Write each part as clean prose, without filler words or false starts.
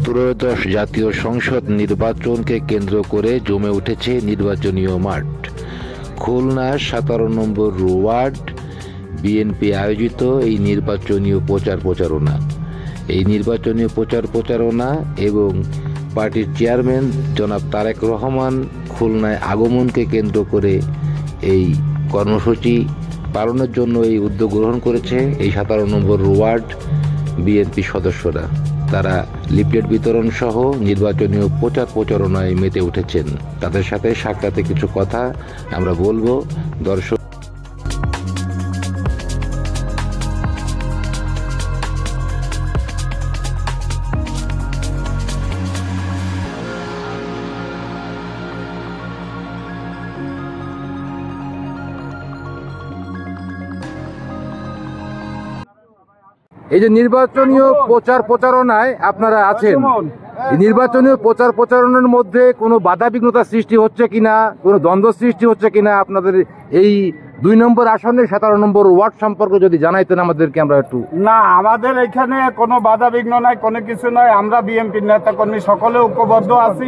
ত্রয়োদশ জাতীয় সংসদ নির্বাচনকে কেন্দ্র করে জমে উঠেছে নির্বাচনীয় মাঠ। খুলনার 17 নম্বর ওয়ার্ড বিএনপি আয়োজিত এই নির্বাচনী প্রচারণা এবং পার্টির চেয়ারম্যান জনাব তারেক রহমান খুলনায় আগমনকে কেন্দ্র করে এই কর্মসূচি পালনের জন্য এই উদ্যোগ গ্রহণ করেছে এই 17 নম্বর ওয়ার্ড বিএনপি সদস্যরা। তারা লিফলেট বিতরণ সহ নির্বাচনী প্রচারণায় মেতে উঠেছেন। তাদের সাথে সাক্ষাতে কিছু কথা আমরা বলবো। দর্শক, এই যে নির্বাচনীয় প্রচারণায় আপনারা আছেন, এই নির্বাচনীয় প্রচারণার মধ্যে কোনো বাধাবিঘ্নতা সৃষ্টি হচ্ছে কিনা, কোনো দ্বন্দ্ব সৃষ্টি হচ্ছে কিনা আপনাদের এই 2 নম্বর আসনের 17 নম্বর ওয়ার্ড সম্পর্কে যদি জানাইতেন আমাদেরকে আমরা একটু। না, আমাদের এখানে কোনো বাধাবিঘ্ন নাই, কোনো কিছু নয়। আমরা বিএনপির নেতাকর্মী সকলে ঐক্যবদ্ধ আছি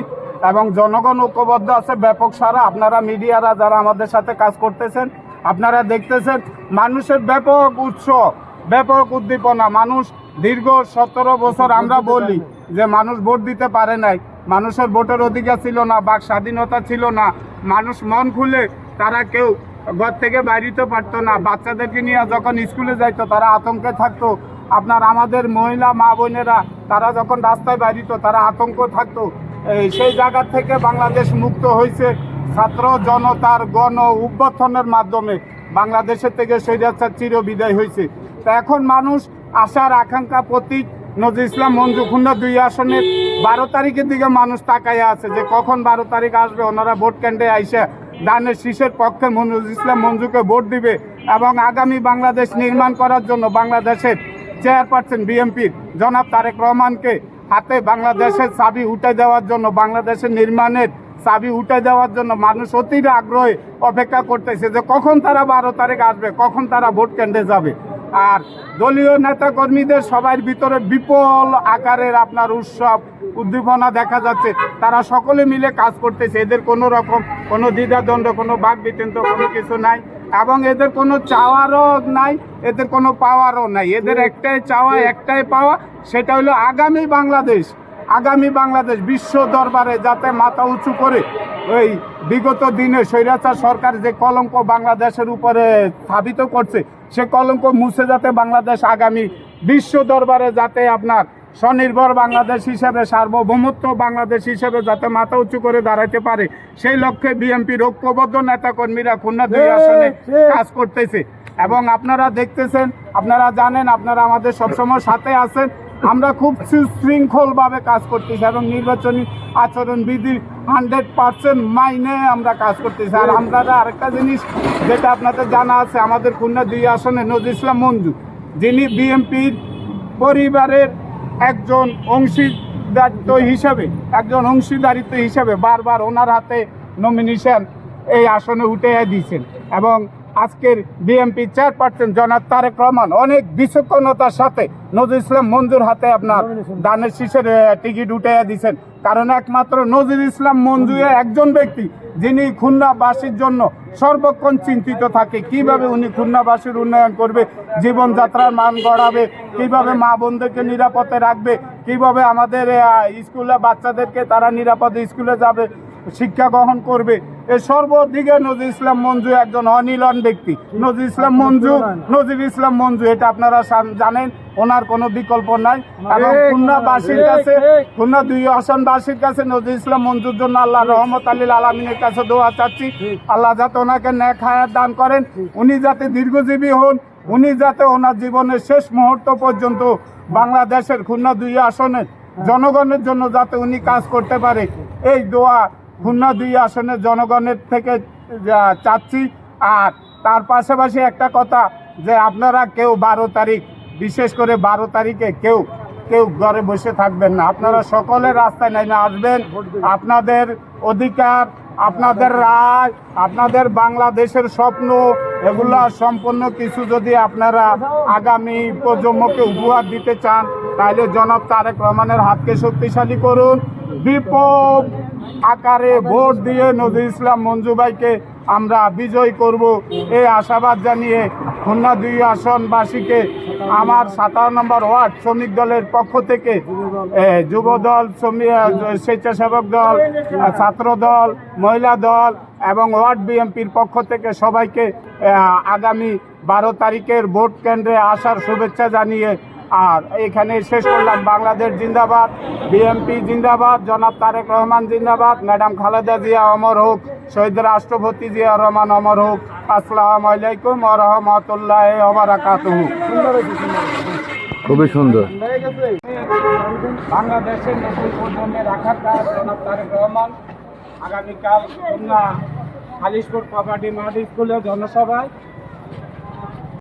এবং জনগণ ঐক্যবদ্ধ আছে ব্যাপক সারা। আপনারা মিডিয়ারা যারা আমাদের সাথে কাজ করতেছেন, আপনারা দেখতেছেন মানুষের ব্যাপক উৎসাহ, ব্যাপক উদ্দীপনা। মানুষ দীর্ঘ 17 বছর আমরা বলি যে মানুষ ভোট দিতে পারে নাই, মানুষের ভোটের অধিকার ছিল না, বাক স্বাধীনতা ছিল না, মানুষ মন খুলে তারা কেউ ঘর থেকে বাইরিতে পারতো না। বাচ্চাদেরকে নিয়ে যখন স্কুলে যাইতো তারা আতঙ্কে থাকতো। আপনার আমাদের মহিলা মা বোনেরা তারা যখন রাস্তায় বাইরিত তারা আতঙ্ক থাকতো। সেই জায়গা থেকে বাংলাদেশ মুক্ত হয়েছে ছাত্র জনতার গণ অভ্যুত্থানের মাধ্যমে। বাংলাদেশের থেকে স্বৈরাচার চির বিদায় হয়েছে। তা এখন মানুষ আশার আকাঙ্ক্ষা প্রতীক নজরুল ইসলাম মঞ্জু খুলনা 2 আসনের 12 তারিখের দিকে মানুষ তাকাইয়া আছে যে কখন 12 তারিখ আসবে, ওনারা ভোট কেন্দ্রে আইসে ধানের শীষের পক্ষে নজরুল ইসলাম মঞ্জুকে ভোট দিবে এবং আগামী বাংলাদেশ নির্মাণ করার জন্য বাংলাদেশের চেয়ারপারসন বিএনপির জনাব তারেক রহমানকে হাতে বাংলাদেশের চাবি উঠে দেওয়ার জন্য, বাংলাদেশের নির্মাণের চাবি উঠে দেওয়ার জন্য মানুষ অতির আগ্রহে অপেক্ষা করতেছে যে কখন তারা 12 তারিখ আসবে, কখন তারা ভোট কেন্দ্রে যাবে। আর দলীয় নেতাকর্মীদের সবার ভিতরে বিপুল আকারের আপনার উৎসব উদ্দীপনা দেখা যাচ্ছে। তারা সকলে মিলে কাজ করতেছে। এদের কোনো রকম কোনো দ্বিধাদ্বন্দ্ব, কোনো বাক বিতন্ত্র কোনো কিছু নাই এবং এদের কোনো চাওয়ারও নাই, এদের কোনো পাওয়ারও নাই। এদের একটাই চাওয়া, একটাই পাওয়া, সেটা হলো আগামী বাংলাদেশ বিশ্ব দরবারে যাতে মাথা উঁচু করে ওই বিগত দিনে স্বৈরাচার সরকার যে কলঙ্ক বাংলাদেশের উপরে স্থাপিত করছে সে কলঙ্ক মুছে যাতে বাংলাদেশ আগামী বিশ্ব দরবারে যাতে আপনার স্বনির্ভর বাংলাদেশ হিসেবে, সার্বভৌমত্ব বাংলাদেশ হিসেবে যাতে মাথা উঁচু করে দাঁড়াতে পারে, সেই লক্ষ্যে বিএনপির ঐক্যবদ্ধ নেতাকর্মীরা খুলনা 2 আসনে কাজ করতেছে। এবং আপনারা দেখতেছেন, আপনারা জানেন, আপনারা আমাদের সবসময় সাথে আছেন। আমরা খুব সুশৃঙ্খলভাবে কাজ করতেছি এবং নির্বাচনী আচরণবিধি 100% মাইনে আমরা কাজ করতেছি। আর আপনারা আরেকটা জিনিস যেটা আপনাদের জানা আছে, আমাদের খুলনা 2 আসনে নজরুল ইসলাম মঞ্জু, যিনি বিএনপির পরিবারের একজন অংশীদারিত্ব হিসেবে বারবার ওনার হাতে নমিনেশন এই আসনে উঠে দিয়েছেন এবং আজকের বিএনপি চেয়ারপারসন জনাব তারেক রহমান অনেক বিচক্ষণতার সাথে নজরুল ইসলাম মঞ্জুর হাতে আপনার দানের শীষের টিকিট উঠে দিয়েছেন। কারণ একমাত্র নজরুল ইসলাম মঞ্জু একজন ব্যক্তি যিনি খুলনাবাসীর জন্য সর্বক্ষণ চিন্তিত থাকে, কিভাবে উনি খুলনাবাসীর উন্নয়ন করবে, জীবনযাত্রার মান গড়াবে, কিভাবে মা বোনদেরকে নিরাপদে রাখবে, কিভাবে আমাদের স্কুলে বাচ্চাদেরকে তারা নিরাপদে স্কুলে যাবে, শিক্ষা গ্রহণ করবে। এই সর্বদিকে নজরুল ইসলাম মঞ্জু একজন অনিলন ব্যক্তি। নজরুল ইসলাম মঞ্জু এটা আপনারা জানেন, ওনার কোনো বিকল্প নাই। এবং খুলনাবাসীর কাছে, খুলনা 2 আসনবাসীর কাছে নজরুল ইসলাম মঞ্জুর জন্য আল্লাহ রহমত আল্লিল আলামিনের কাছে দোয়া চাচ্ছি। আল্লাহ যাতে ওনাকে নেক হায়াত দান করেন, উনি যাতে দীর্ঘজীবী হন, উনি যাতে ওনার জীবনের শেষ মুহূর্ত পর্যন্ত বাংলাদেশের খুলনা 2 আসনের জনগণের জন্য যাতে উনি কাজ করতে পারে, এই দোয়া খুলনা 2 আসনের জনগণের থেকে চাচ্ছি। আর তার পাশাপাশি একটা কথা, যে আপনারা কেউ 12 তারিখ, বিশেষ করে 12 তারিখে কেউ ঘরে বসে থাকবেন না। আপনারা সকলে রাস্তায় নেমে আসবেন, আপনাদের অধিকার আপনাদের রায়, আপনাদের বাংলাদেশের স্বপ্ন, এগুলা সম্পূর্ণ কিছু যদি আপনারা আগামী প্রজন্মকে উপহার দিতে চান, তাহলে জনাব তারেক রহমানের হাতকে শক্তিশালী করুন। বিপুল আকারে ভোট দিয়ে নজরুল ইসলাম মঞ্জু ভাইকে আমরা বিজয় করব, এই আশাবাদ জানিয়ে খুলনা 2 আসনবাসীকে আমার 17 নম্বর ওয়ার্ড শ্রমিক দলের পক্ষ থেকে যুব দল, স্বেচ্ছাসেবক দল, ছাত্র দল, মহিলা দল এবং ওয়ার্ড বিএনপির পক্ষ থেকে সবাইকে আগামী 12 তারিখের ভোট কেন্দ্রে আসার শুভেচ্ছা জানিয়ে আর এখানে শেষ করলাম। বাংলাদেশ জিন্দাবাদ, বিএনপি জিন্দাবাদ, জনাব তারেক রহমান জিন্দাবাদ, ম্যাডাম খালেদা জিয়া অমর হোক, শহীদ রাষ্ট্রপতি জিয়া রহমান অমর হোক। আসসালামু আলাইকুম ওয়া রাহমাতুল্লাহি ওয়া বারাকাতুহু। খুবই সুন্দর। বাংলাদেশের নতুন প্রজন্মে রাখার কাজ জনাব তারেক রহমান আগামীকাল খুলনা হালিশপুর প্রপার্টি মাঠ স্কুলে জনসভায়